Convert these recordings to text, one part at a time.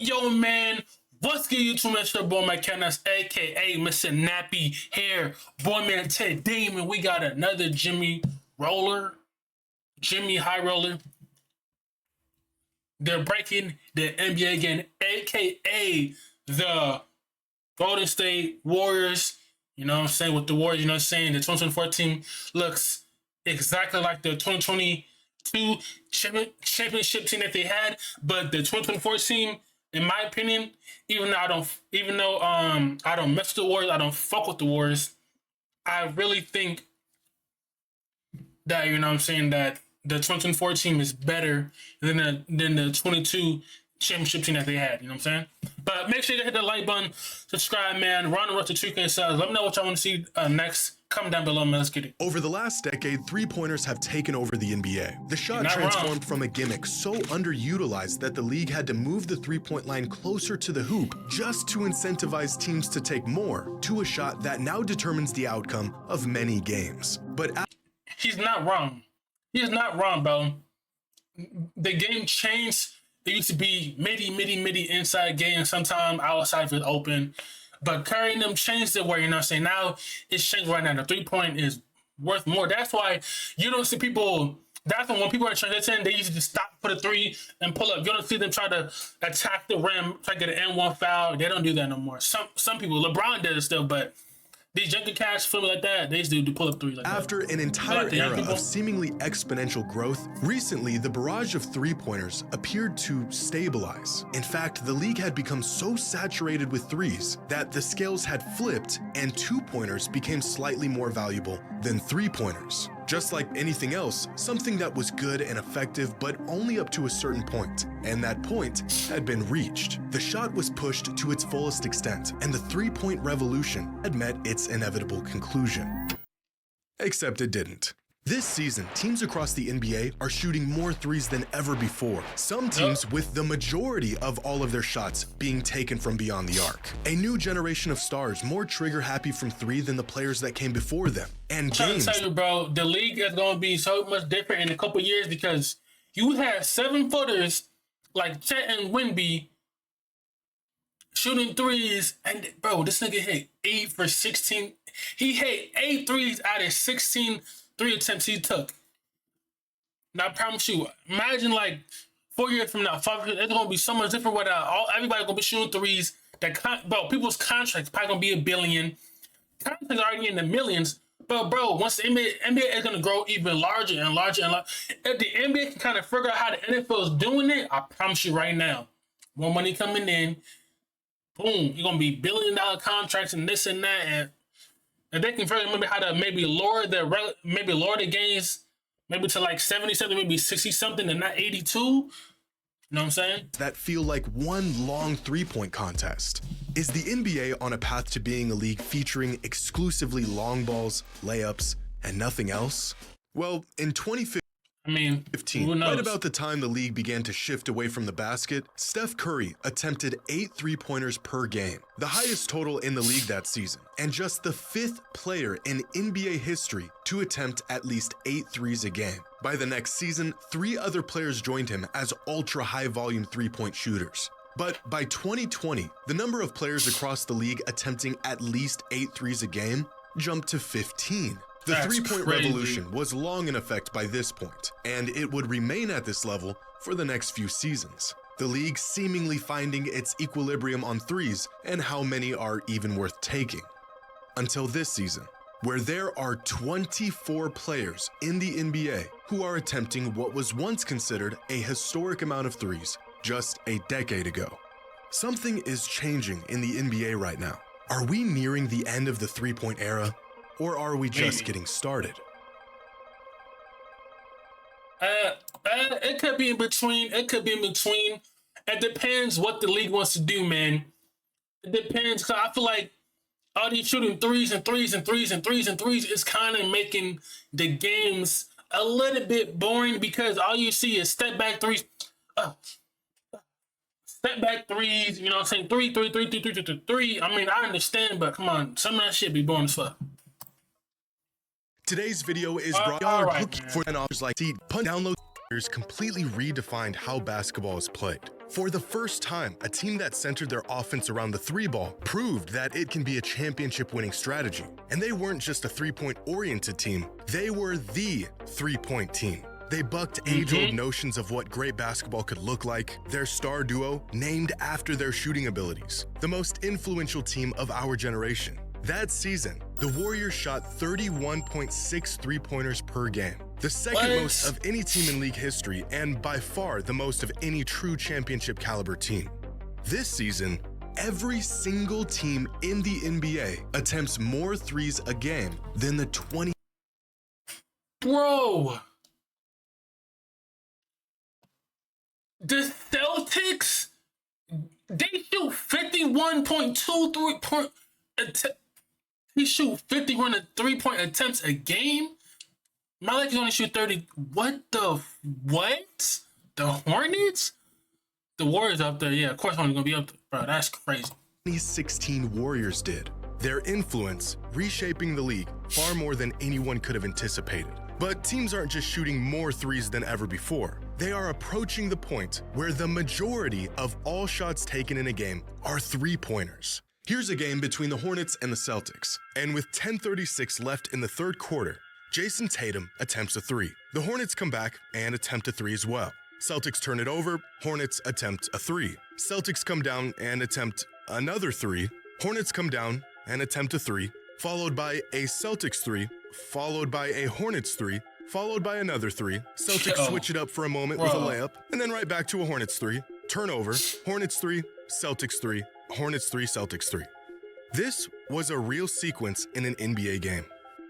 Yo, man, what's good, YouTube? It's your boy, Mickal, aka Mr. Nappy Hair. Boy, man, today, man, we got another Jimmy High Roller. They're breaking the NBA again, aka the Golden State Warriors. You know what I'm saying? With the Warriors, you know what I'm saying? The 2024 team looks exactly like the 2022 championship team that they had, but the 2024 team, in my opinion, even though I don't mess with the Warriors, I don't fuck with the Warriors, I really think that, you know what I'm saying, that the 2024 team is better than the 22 championship team that they had, you know what I'm saying? But make sure you hit the like button, subscribe, man. We're on the road to 2K subs. Let me know what y'all want to see next. Comment down below, man. Let's get it. Over the last decade, three-pointers have taken over the NBA. The shot transformed from a gimmick so underutilized that the league had to move the three-point line closer to the hoop just to incentivize teams to take more, to a shot that now determines the outcome of many games. But he's not wrong. He is not wrong, bro. The game changed. It used to be midi inside game, sometime outside if it's open. But Curry and them changed it where, you know what I'm saying, now it's changed right now. The 3-point is worth more. That's why you don't see people, that's when people are transitioning, they used to stop for the 3 and pull up. You don't see them try to attack the rim, try to get an N1 foul. They don't do that no more. Some people, LeBron does it still, but these younger cats, feel like that, they used to do pull-up 3s like that. After an entire era of seemingly exponential growth, recently the barrage of three-pointers appeared to stabilize. In fact, the league had become so saturated with threes that the scales had flipped and two-pointers became slightly more valuable than three-pointers. Just like anything else, something that was good and effective, but only up to a certain point. And that point had been reached. The shot was pushed to its fullest extent, and the three-point revolution had met its inevitable conclusion. Except it didn't. This season, teams across the NBA are shooting more threes than ever before. Some teams with the majority of all of their shots being taken from beyond the arc. A new generation of stars more trigger happy from three than the players that came before them. And games. I'm trying to tell you, bro, the league is going to be so much different in a couple years because you have 7-footers like Chet and Wemby shooting threes, and bro, this nigga hit 8 for 16. He hit 8 threes out of 16 3 attempts he took. Now I promise you, imagine like 4 years from now, 5 years, it's gonna be so much different. Everybody gonna be shooting threes. Bro, people's contracts probably gonna be $1 billion. Contracts are already in the millions. But bro, once the NBA is gonna grow even larger and larger and larger, if the NBA can kind of figure out how the NFL is doing it, I promise you right now, more money coming in, boom, you're gonna be $1 billion contracts and this and that, and if they can figure out how to maybe lower the gains maybe to like 70 something, maybe 60 something, and not 82. You know what I'm saying? That feel like one long three-point contest. Is the NBA on a path to being a league featuring exclusively long balls, layups, and nothing else? Well, in 2015, right about the time the league began to shift away from the basket, Steph Curry attempted 8 three-pointers per game, the highest total in the league that season, and just the 5th player in NBA history to attempt at least 8 threes a game. By the next season, 3 other players joined him as ultra-high-volume three-point shooters. But by 2020, the number of players across the league attempting at least 8 threes a game jumped to 15. The three-point revolution was long in effect by this point, and it would remain at this level for the next few seasons. The league seemingly finding its equilibrium on threes and how many are even worth taking. Until this season, where there are 24 players in the NBA who are attempting what was once considered a historic amount of threes just a decade ago. Something is changing in the NBA right now. Are we nearing the end of the three-point era? Or are we just getting started? It could be in between. It depends what the league wants to do, man. It depends. Cause I feel like all these shooting threes is kind of making the games a little bit boring because all you see is step back threes. You know what I'm saying? Three. I mean, I understand, but come on, some of that shit be boring as fuck. Today's video is brought for an offers like punt download completely redefined how basketball is played. For the first time, a team that centered their offense around the three ball proved that it can be a championship-winning strategy. And they weren't just a three-point oriented team, they were the three-point team. They bucked age-old notions of what great basketball could look like, their star duo named after their shooting abilities, the most influential team of our generation. That season, the Warriors shot 31.6 three-pointers per game, the second most of any team in league history and by far the most of any true championship caliber team. This season, every single team in the NBA attempts more threes a game than the 20. Bro, the Celtics, they shoot 51.23 point. He shoot 51 3-point attempts a game. My Lakers only shoot 30. What? The Hornets? The Warriors up there. Yeah, of course only gonna be up there. Bro, that's crazy. 2016 Warriors did. Their influence reshaping the league far more than anyone could have anticipated. But teams aren't just shooting more threes than ever before. They are approaching the point where the majority of all shots taken in a game are three-pointers. Here's a game between the Hornets and the Celtics, and with 10:36 left in the third quarter, Jason Tatum attempts a three. The Hornets come back and attempt a three as well. Celtics turn it over, Hornets attempt a three. Celtics come down and attempt another three. Hornets come down and attempt a three, followed by a Celtics three, followed by a Hornets three, followed by another three. Celtics switch it up for a moment with a layup, and then right back to a Hornets three. Turnover, Hornets three, Celtics three, Hornets three, Celtics three. This was a real sequence in an NBA game.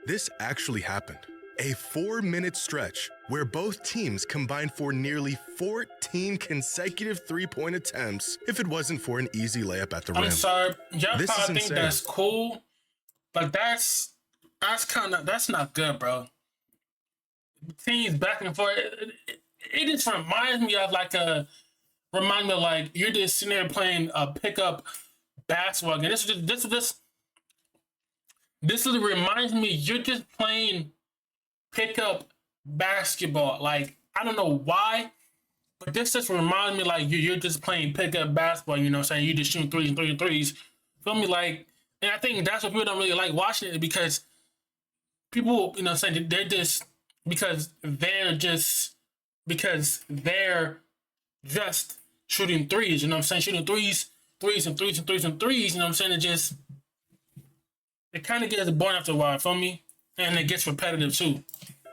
This actually happened. A 4-minute stretch where both teams combined for nearly 14 consecutive three-point attempts if it wasn't for an easy layup at the rim. I'm sorry, y'all probably think that's cool, but that's not good, bro. Teams back and forth. It just reminds me of like you're just sitting there playing a pickup basketball game. This reminds me you're just playing pickup basketball. Like, I don't know why, but this just reminds me like you're just playing pickup basketball. You know what I'm saying? You just shoot threes and threes. Feel me? Like, and I think that's what people don't really like watching it because people, you know, saying they're just shooting threes. You know what I'm saying? Shooting threes and threes and threes and threes. You know what I'm saying? It kind of gets boring after a while, feel me? And it gets repetitive too.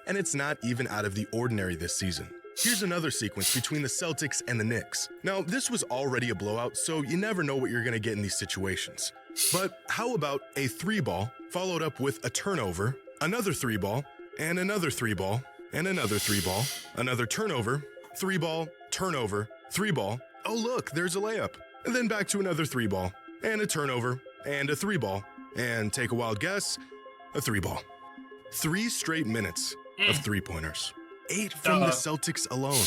And it's not even out of the ordinary this season. Here's another sequence between the Celtics and the Knicks. Now, this was already a blowout, so you never know what you're gonna get in these situations. But how about a three ball followed up with a turnover, another three ball, and another three ball, and another three ball, another turnover, three ball, turnover, three ball. Oh look, there's a layup. And then back to another three ball, and a turnover, and a three ball, and take a wild guess, a three ball. 3 straight minutes of three-pointers. 8 from the Celtics alone,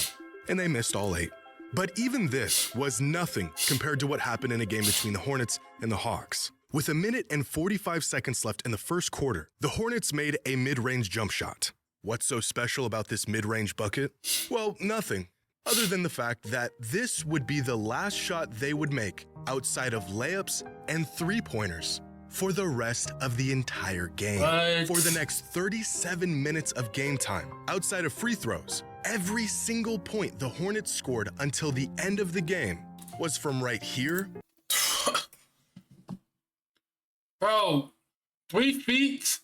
and they missed all 8. But even this was nothing compared to what happened in a game between the Hornets and the Hawks. With 1 minute and 45 seconds left in the first quarter, the Hornets made a mid-range jump shot. What's so special about this mid-range bucket? Well, nothing, other than the fact that this would be the last shot they would make outside of layups and three-pointers for the rest of the entire game. For the next 37 minutes of game time, outside of free throws, every single point the Hornets scored until the end of the game was from right here. Bro, 3 feet,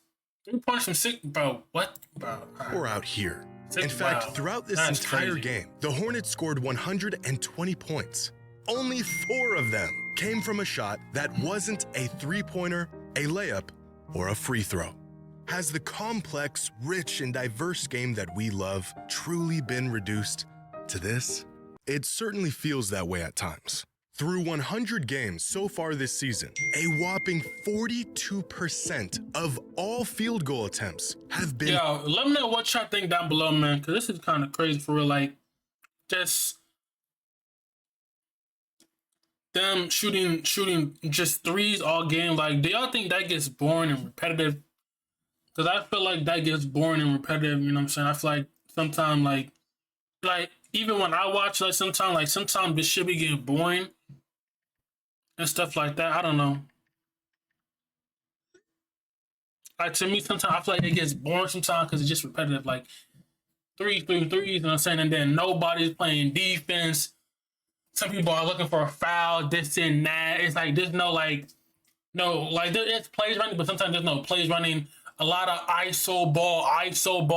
3 points from 6, bro, what? Bro. Or out here. In fact, throughout this entire game, the Hornets scored 120 points. Only 4 of them came from a shot that wasn't a three-pointer, a layup, or a free throw. Has the complex, rich, and diverse game that we love truly been reduced to this? It certainly feels that way at times. Through 100 games so far this season, a whopping 42% of all field goal attempts have been... Yo, let me know what y'all think down below, man, because this is kind of crazy for real. Like, just... them shooting just threes all game. Like, do y'all think that gets boring and repetitive? Because I feel like that gets boring and repetitive, you know what I'm saying? I feel like sometimes, like even when I watch, sometimes this shit be getting boring and stuff like that. I don't know. Like to me, sometimes I feel like it gets boring sometimes because it's just repetitive. Like threes, you know what I'm saying? And then nobody's playing defense. Some people are looking for a foul, this and that. It's like there's there's plays running, but sometimes there's no plays running. A lot of ISO ball, ISO.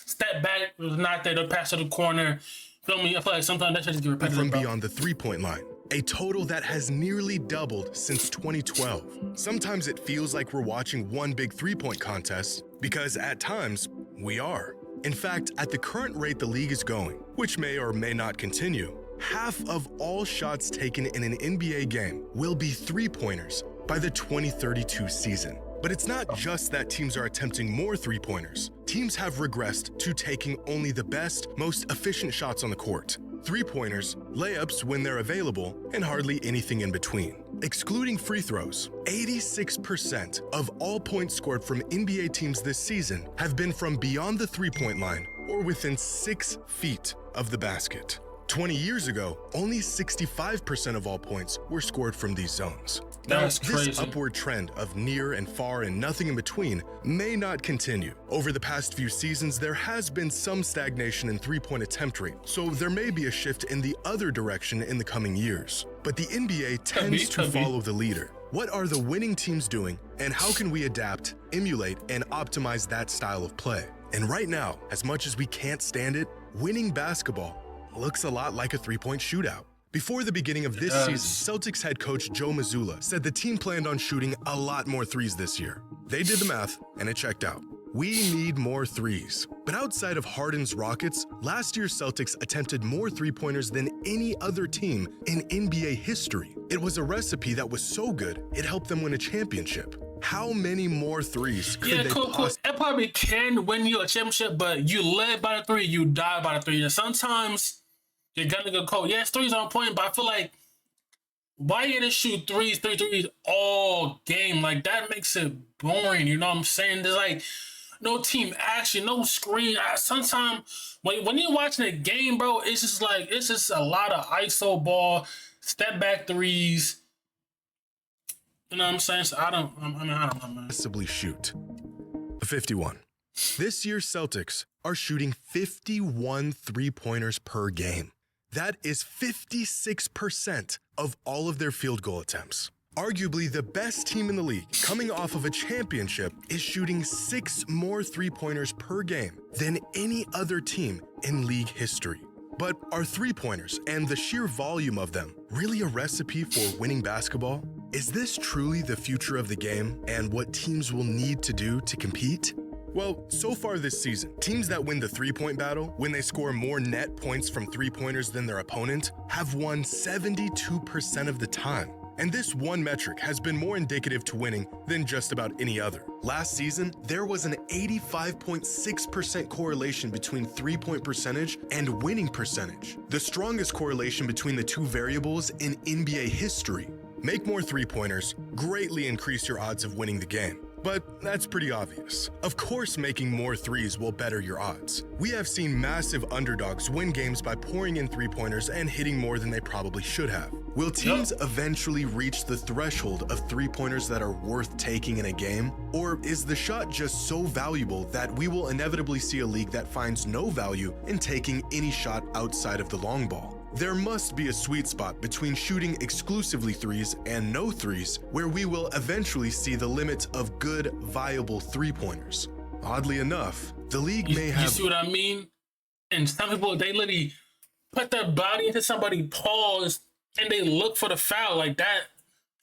Step back was not there to pass to the corner. Feel me? I feel like sometimes that shit just get repetitive. From beyond the three-point line, a total that has nearly doubled since 2012. Sometimes it feels like we're watching one big three-point contest because at times we are. In fact, at the current rate the league is going, which may or may not continue, half of all shots taken in an NBA game will be three-pointers by the 2032 season. But it's not just that teams are attempting more three-pointers. Teams have regressed to taking only the best, most efficient shots on the court. Three-pointers, layups when they're available, and hardly anything in between. Excluding free throws, 86% of all points scored from NBA teams this season have been from beyond the three-point line or within 6 feet of the basket. 20 years ago, only 65% of all points were scored from these zones. That's crazy. This upward trend of near and far and nothing in between may not continue. Over the past few seasons, there has been some stagnation in three-point attempt rate, so there may be a shift in the other direction in the coming years. But the NBA tends to follow the leader. What are the winning teams doing, and how can we adapt, emulate, and optimize that style of play? And right now, as much as we can't stand it, winning basketball looks a lot like a three-point shootout. Before the beginning of this season, Celtics head coach Joe Mazzulla said the team planned on shooting a lot more threes this year. They did the math, and it checked out. We need more threes. But outside of Harden's Rockets, last year's Celtics attempted more three-pointers than any other team in NBA history. It was a recipe that was so good, it helped them win a championship. How many more threes could they possibly? It probably can win you a championship, but you live by the three, you die by the three. And sometimes you're gonna go cold. Yes, threes on point, but I feel like why you gonna shoot threes all game? Like that makes it boring. You know what I'm saying? There's like no team action, no screen. Sometimes when you're watching a game, bro, it's just a lot of ISO ball, step back threes. You know what I'm saying? So I don't know, man. Possibly shoot. 51. This year's Celtics are shooting 51 three-pointers per game. That is 56% of all of their field goal attempts. Arguably the best team in the league, coming off of a championship, is shooting 6 more three-pointers per game than any other team in league history. But are three-pointers and the sheer volume of them really a recipe for winning basketball? Is this truly the future of the game and what teams will need to do to compete? Well, so far this season, teams that win the three-point battle, when they score more net points from three-pointers than their opponent, have won 72% of the time. And this one metric has been more indicative to winning than just about any other. Last season, there was an 85.6% correlation between three-point percentage and winning percentage, the strongest correlation between the two variables in NBA history. Make more three-pointers, greatly increase your odds of winning the game. But that's pretty obvious. Of course, making more threes will better your odds. We have seen massive underdogs win games by pouring in three-pointers and hitting more than they probably should have. Will teams eventually reach the threshold of three-pointers that are worth taking in a game? Or is the shot just so valuable that we will inevitably see a league that finds no value in taking any shot outside of the long ball? There must be a sweet spot between shooting exclusively threes and no threes, where we will eventually see the limits of good, viable three-pointers. Oddly enough, the league may have... You see what I mean? And some people, they literally put their body into somebody's paws and they look for the foul like that.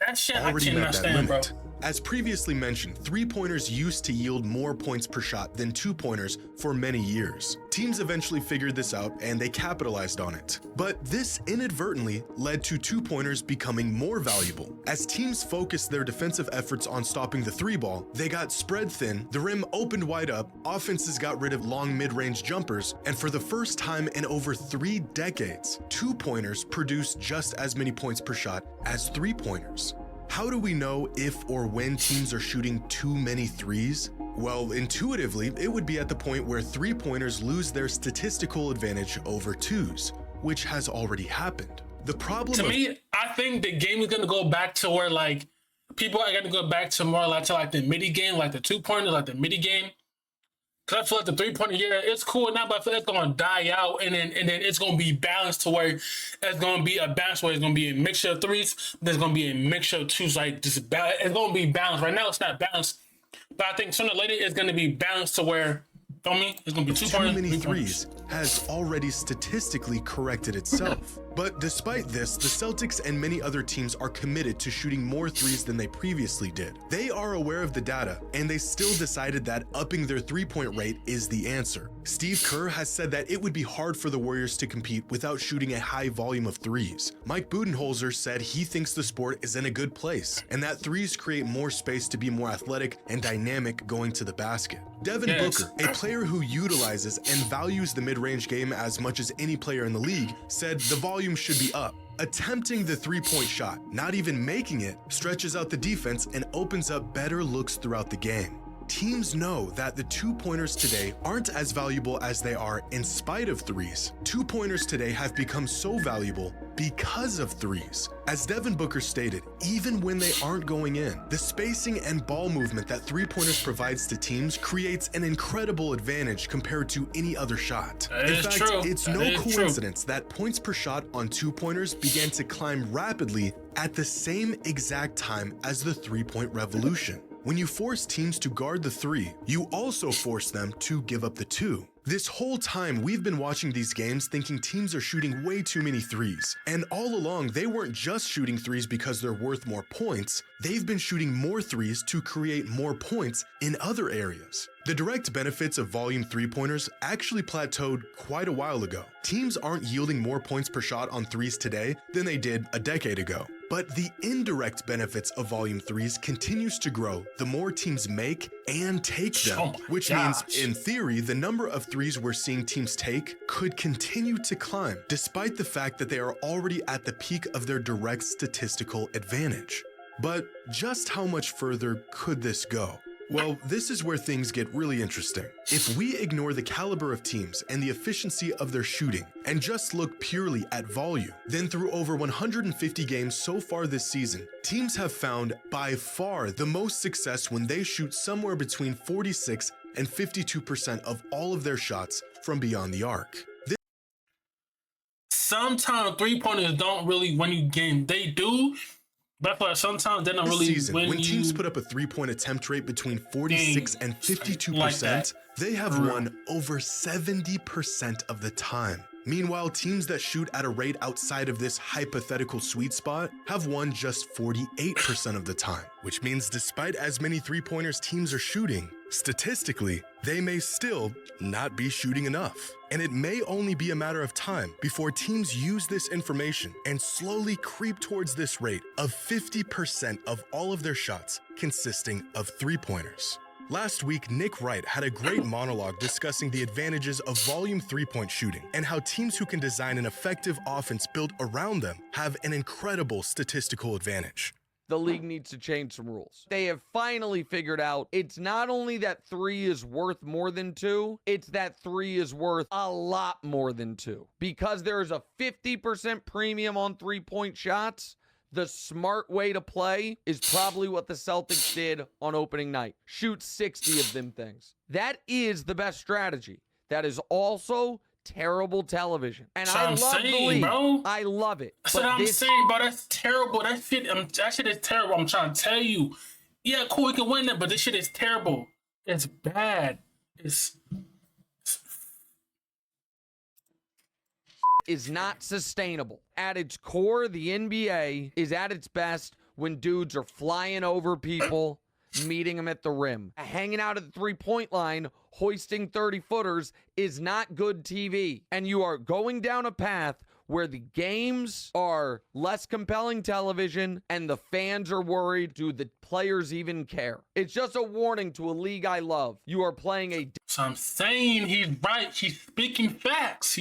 That shit I cannot stand, bro. As previously mentioned, three-pointers used to yield more points per shot than two-pointers for many years. Teams eventually figured this out and they capitalized on it. But this inadvertently led to two-pointers becoming more valuable. As teams focused their defensive efforts on stopping the three ball, they got spread thin, the rim opened wide up, offenses got rid of long mid-range jumpers, and for the first time in over 3 decades, two-pointers produced just as many points per shot as three-pointers. How do we know if or when teams are shooting too many threes? Well, intuitively, it would be at the point where three-pointers lose their statistical advantage over twos, which has already happened. The problem to me, I think the game is gonna go back to where like people are gonna go back to more like the midi game, like the 2-pointer, like the midi game. Cause I feel like the 3-pointer, yeah, it's cool now, but I feel like it's gonna die out, and then it's gonna be balanced to where it's gonna be a balance where it's gonna be a mixture of threes. There's gonna be a mixture of twos, like just it's gonna be balanced. Right now, it's not balanced, but I think sooner or later it's gonna be balanced to where, feel me? It's gonna be too many threes has already statistically corrected itself. But despite this, the Celtics and many other teams are committed to shooting more threes than they previously did. They are aware of the data, and they still decided that upping their three-point rate is the answer. Steve Kerr has said that it would be hard for the Warriors to compete without shooting a high volume of threes. Mike Budenholzer said he thinks the sport is in a good place, and that threes create more space to be more athletic and dynamic going to the basket. Devin Booker, a player who utilizes and values the mid-range game as much as any player in the league, said the volume should be up. Attempting the three-point shot, not even making it, stretches out the defense and opens up better looks throughout the game. Teams know that the two-pointers today aren't as valuable as they are in spite of threes. Two-pointers today have become so valuable because of threes. As Devin Booker stated, even when they aren't going in, the spacing and ball movement that three-pointers provides to teams creates an incredible advantage compared to any other shot. In fact, it's no coincidence that points per shot on two-pointers began to climb rapidly at the same exact time as the three-point revolution. When you force teams to guard the three, you also force them to give up the two. This whole time, we've been watching these games thinking teams are shooting way too many threes. And all along, they weren't just shooting threes because they're worth more points. They've been shooting more threes to create more points in other areas. The direct benefits of volume three-pointers actually plateaued quite a while ago. Teams aren't yielding more points per shot on threes today than they did a decade ago. But the indirect benefits of volume threes continues to grow the more teams make and take them, which means, in theory, the number of threes we're seeing teams take could continue to climb, despite the fact that they are already at the peak of their direct statistical advantage. But just how much further could this go? Well, this is where things get really interesting. If we ignore the caliber of teams and the efficiency of their shooting and just look purely at volume, then through over 150 games so far this season, teams have found by far the most success when they shoot somewhere between 46 and 52% of all of their shots from beyond the arc. Sometimes three-pointers don't really win you game. They do. But sometimes they don't really season, when teams put up a three-point attempt rate between 46 and 52%, they have won over 70% of the time. Meanwhile, teams that shoot at a rate outside of this hypothetical sweet spot have won just 48% of the time, which means despite as many three-pointers teams are shooting, statistically, they may still not be shooting enough. And it may only be a matter of time before teams use this information and slowly creep towards this rate of 50% of all of their shots consisting of three-pointers. Last week, Nick Wright had a great monologue discussing the advantages of volume three-point shooting and how teams who can design an effective offense built around them have an incredible statistical advantage. The league needs to change some rules. They have finally figured out it's not only that 3 is worth more than 2, it's that 3 is worth a lot more than 2. Because there is a 50% premium on three-point shots, the smart way to play is probably what the Celtics did on opening night. Shoot 60 of them things. That is the best strategy. That is also terrible television. And I love the league. Bro. I love it. That's what I'm saying, bro. That's terrible. That shit is terrible. I'm trying to tell you. Yeah, cool, we can win that, but this shit is terrible. It's bad. Is not sustainable. At its core, the NBA is at its best when dudes are flying over people, meeting them at the rim. Hanging out at the three-point line, hoisting 30-footers is not good TV. And you are going down a path where the games are less compelling television and the fans are worried, do the players even care? It's just a warning to a league I love. You are playing a... So I'm saying he's right. He's speaking facts.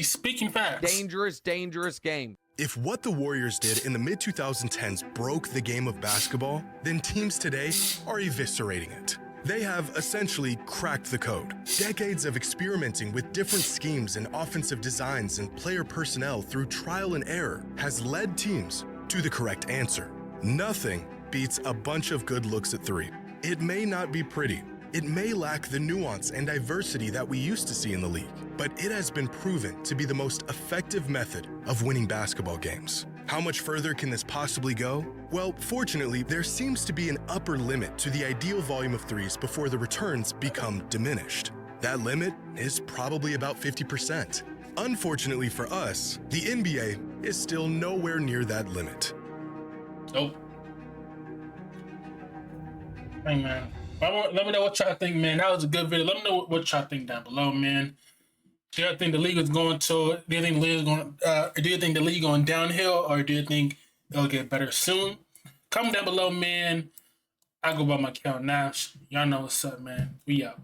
Dangerous, dangerous game. If what the Warriors did in the mid-2010s broke the game of basketball, then teams today are eviscerating it. They have essentially cracked the code. Decades of experimenting with different schemes and offensive designs and player personnel through trial and error has led teams to the correct answer. Nothing beats a bunch of good looks at three. It may not be pretty. It may lack the nuance and diversity that we used to see in the league, but it has been proven to be the most effective method of winning basketball games. How much further can this possibly go? Well, fortunately, there seems to be an upper limit to the ideal volume of threes before the returns become diminished. That limit is probably about 50%. Unfortunately for us, the NBA is still nowhere near that limit. Nope. Hey, man. Let me know what y'all think, man. That was a good video. Let me know what y'all think down below, man. Do you think the league is going to? Do you think the league is going? Do you think the league going downhill, or do you think it'll get better soon? Comment down below, man. I go by Mickal Nash. Y'all know what's up, man. We out.